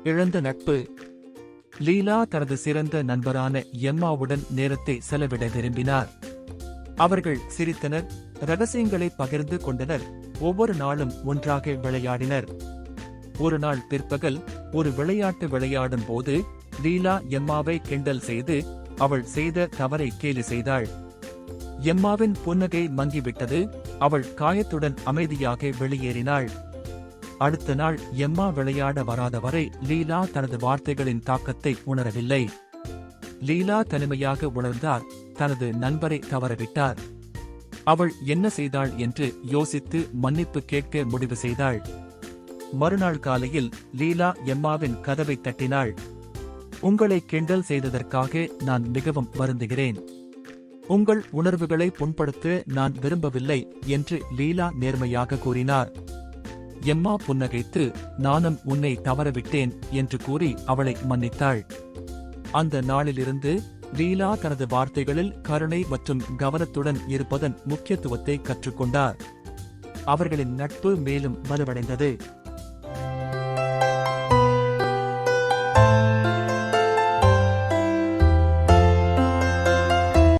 இழந்த நட்பு. லீலா தனது சிறந்த நண்பரான எம்மாவுடன் நேரத்தை செலவிட விரும்பினார். அவர்கள் சிரித்தனர், ரகசியங்களை பகிர்ந்து கொண்டனர், ஒவ்வொரு நாளும் ஒன்றாக விளையாடினர். ஒரு நாள் பிற்பகல் ஒரு விளையாட்டு விளையாடும் போது லீலா எம்மாவை கிண்டல் செய்து அவள் செய்த தவறை கேலி செய்தாள். எம்மாவின் புன்னகை மங்கிவிட்டது. அவள் காயத்துடன் அமைதியாக வெளியேறினாள். அடுத்த நாள் எம்மா விளையாட வராத வரை லீலா தனது வார்த்தைகளின் தாக்கத்தை உணரவில்லை. லீலா தனிமையாக உணர்ந்தார், தனது நண்பரை தவறவிட்டார். அவள் என்ன செய்தாள் என்று யோசித்து மன்னிப்பு கேட்க முடிவு செய்தாள். மறுநாள் காலையில் லீலா எம்மாவின் கதவை தட்டினாள். உங்களை கிண்டல் செய்ததற்காக நான் மிகவும் வருந்துகிறேன். உங்கள் உணர்வுகளை புண்படுத்த நான் விரும்பவில்லை என்று லீலா நேர்மையாக கூறினார். எம்மா புன்னகைத்து, நானும் உன்னை தவறவிட்டேன் என்று கூறி அவளை மன்னித்தாள். அந்த நாளிலிருந்து லீலா தனது வார்த்தைகளில் கருணை மற்றும் கவனத்துடன் இருப்பதன் முக்கியத்துவத்தை கற்றுக்கொண்டார். அவர்களின் நட்பு மேலும் வலுவடைந்தது.